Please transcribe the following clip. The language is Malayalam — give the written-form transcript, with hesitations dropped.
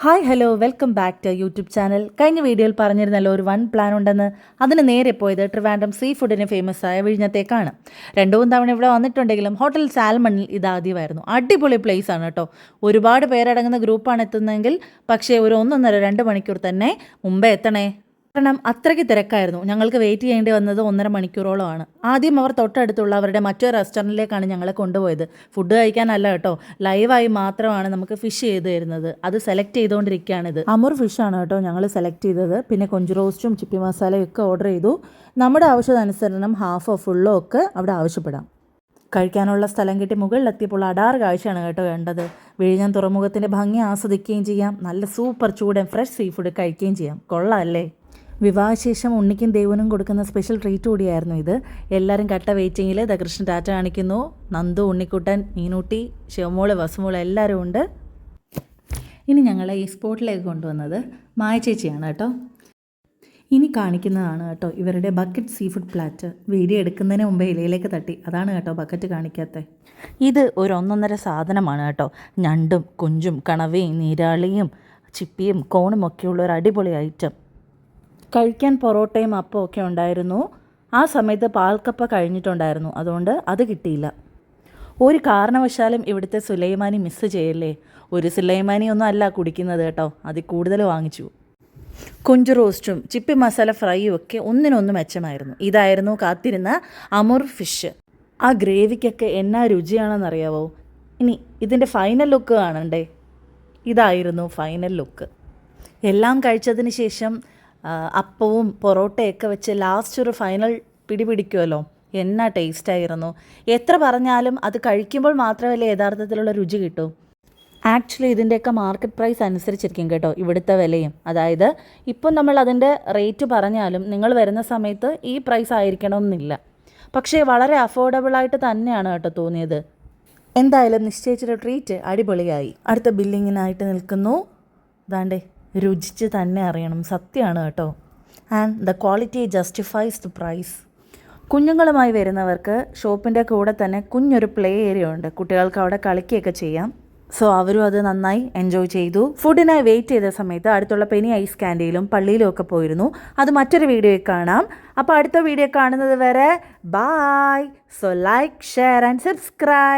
Hi hello welcome back to YouTube channel. കഴിഞ്ഞ വീഡിയോയിൽ പറഞ്ഞിരുന്നല്ലോ ഒരു വൺ പ്ലാൻ ഉണ്ടെന്ന്. അതിന് നേരെ പോയത് ട്രിവാൻഡ്രം സീ ഫുഡിന് ഫേമസ് ആയ വിഴിഞ്ഞത്തേക്കാണ്. 2-3 തവണ ഇവിടെ വന്നിട്ടുണ്ടെങ്കിലും ഹോട്ടൽ സാൽമണിൽ ഇതാദ്യമായിരുന്നു. അടിപൊളി പ്ലേസ് ആണ് കേട്ടോ. ഒരുപാട് പേരടങ്ങുന്ന ഗ്രൂപ്പാണ് എത്തുന്നതെങ്കിൽ പക്ഷേ ഒരു 1-1.5-2 മണിക്കൂർ തന്നെ മുമ്പേ എത്തണേ. കാരണം അത്രയ്ക്ക് തിരക്കായിരുന്നു. ഞങ്ങൾക്ക് വെയിറ്റ് ചെയ്യേണ്ടി വന്നത് 1.5 മണിക്കൂറോളമാണ്. ആദ്യം അവർ തൊട്ടടുത്തുള്ള അവരുടെ മറ്റൊരു റെസ്റ്റോറൻറ്റിലേക്കാണ് ഞങ്ങളെ കൊണ്ടുപോയത്. ഫുഡ് കഴിക്കാനല്ല കേട്ടോ, ലൈവായി മാത്രമാണ് നമുക്ക് ഫിഷ് ചെയ്ത് തരുന്നത്. അത് സെലക്ട് ചെയ്തുകൊണ്ടിരിക്കുകയാണിത്. അമൂർ ഫിഷാണ് കേട്ടോ ഞങ്ങൾ സെലക്ട് ചെയ്തത്. പിന്നെ കൊഞ്ച് റോസ്റ്റും ചിപ്പി മസാലയും ഒക്കെ ഓർഡർ ചെയ്തു. നമ്മുടെ ആവശ്യത്തിനനുസരണം ഹാഫോ ഫുള്ളോ ഒക്കെ അവിടെ ആവശ്യപ്പെടാം. കഴിക്കാനുള്ള സ്ഥലം കിട്ടി മുകളിലെത്തിയപ്പോൾ അടാറ് കാഴ്ചയാണ് കേട്ടോ വേണ്ടത്. വിഴിഞ്ഞം തുറമുഖത്തിൻ്റെ ഭംഗി ആസ്വദിക്കുകയും ചെയ്യാം, നല്ല സൂപ്പർ ചൂടൻ ഫ്രഷ് സീ ഫുഡ് കഴിക്കുകയും ചെയ്യാം. കൊള്ളാമല്ലേ? വിവാഹശേഷം ഉണ്ണിക്കും ദേവനും കൊടുക്കുന്ന സ്പെഷ്യൽ ട്രീറ്റ് കൂടിയായിരുന്നു ഇത്. എല്ലാവരും കട്ട വെയിറ്റിങ്ങിൽ കൃഷ്ണൻ ടാറ്റ കാണിക്കുന്നു. നന്ദു, ഉണ്ണിക്കുട്ടൻ, മീനൂട്ടി, ശിവമോള്, വസുമോള് എല്ലാവരും ഉണ്ട്. ഇനി ഞങ്ങളെ ഈ സ്പോട്ടിലേക്ക് കൊണ്ടുവന്നത് മായ ചേച്ചിയാണ് കേട്ടോ. ഇനി കാണിക്കുന്നതാണ് കേട്ടോ ഇവരുടെ ബക്കറ്റ് സീ ഫുഡ് പ്ലാറ്റ്. വീഡിയോ എടുക്കുന്നതിന് മുമ്പേ ഇലയിലേക്ക് തട്ടി, അതാണ് കേട്ടോ ബക്കറ്റ് കാണിക്കാത്തത്. ഇത് ഒരു 1.5 സാധനമാണ് കേട്ടോ. ഞണ്ടും കൊഞ്ചും കണവയും നീരാളിയും ചിപ്പിയും കോണും ഒക്കെയുള്ള ഒരു അടിപൊളി ഐറ്റം. കഴിക്കാൻ പൊറോട്ടയും അപ്പവും ഒക്കെ ഉണ്ടായിരുന്നു. ആ സമയത്ത് പാൽക്കപ്പ കഴിഞ്ഞിട്ടുണ്ടായിരുന്നു, അതുകൊണ്ട് അത് കിട്ടിയില്ല. ഒരു കാരണവശാലും ഇവിടുത്തെ സുലൈമാനി മിസ്സ് ചെയ്യല്ലേ. ഒരു സുലൈമാനി ഒന്നും അല്ല കുടിക്കുന്നത് കേട്ടോ, അതിൽ കൂടുതൽ വാങ്ങിച്ചു. കൊഞ്ച് റോസ്റ്റും ചിപ്പി മസാല ഫ്രൈയും ഒക്കെ ഒന്നിനൊന്ന് മെച്ചമായിരുന്നു. ഇതായിരുന്നു കാത്തിരുന്ന അമൂർ ഫിഷ്. ആ ഗ്രേവിക്കൊക്കെ എന്നാ രുചിയാണെന്നറിയാവോ. ഇനി ഇതിൻ്റെ ഫൈനൽ ലുക്ക് കാണണ്ടേ. ഇതായിരുന്നു ഫൈനൽ ലുക്ക്. എല്ലാം കഴിച്ചതിന് ശേഷം അപ്പവും പൊറോട്ടയൊക്കെ വെച്ച് ലാസ്റ്റ് ഒരു ഫൈനൽ പിടിക്കുമല്ലോ. എന്നാ ടേസ്റ്റായിരുന്നു. എത്ര പറഞ്ഞാലും അത് കഴിക്കുമ്പോൾ മാത്രമല്ലേ യഥാർത്ഥത്തിലുള്ള രുചി കിട്ടൂ. ആക്ച്വലി ഇതിൻ്റെയൊക്കെ മാർക്കറ്റ് പ്രൈസ് അനുസരിച്ചിരിക്കും കേട്ടോ ഇവിടുത്തെ വിലയും. അതായത് ഇപ്പം നമ്മൾ അതിൻ്റെ റേറ്റ് പറഞ്ഞാലും നിങ്ങൾ വരുന്ന സമയത്ത് ഈ പ്രൈസ് ആയിരിക്കണമെന്നില്ല. പക്ഷേ വളരെ അഫോർഡബിളായിട്ട് തന്നെയാണ് കേട്ടോ തോന്നിയത്. എന്തായാലും നിശ്ചയിച്ചൊരു ട്രീറ്റ് അടിപൊളിയായി. അടുത്ത ബില്ലിങ്ങിനായിട്ട് നിൽക്കുന്നു. ദാണ്ടേ രുചിച്ച് തന്നെ അറിയണം, സത്യമാണ് കേട്ടോ. And the quality justifies the price. കുഞ്ഞുങ്ങളുമായി വരുന്നവർക്ക് ഷോപ്പിൻ്റെ കൂടെ തന്നെ കുഞ്ഞൊരു പ്ലേ ഏരിയ ഉണ്ട്. കുട്ടികൾക്ക് അവിടെ കളിക്കുകയൊക്കെ ചെയ്യാം. സോ അവരും അത് നന്നായി എൻജോയ് ചെയ്തു. ഫുഡിനായി വെയിറ്റ് ചെയ്ത സമയത്ത് അടുത്തുള്ള പെനി ഐസ് ക്യാൻഡിയിലും പള്ളിയിലും ഒക്കെ പോയിരുന്നു. അത് മറ്റൊരു വീഡിയോയിൽ കാണാം. അപ്പോൾ അടുത്ത വീഡിയോ കാണുന്നത് വരെ bye. So like, share and subscribe.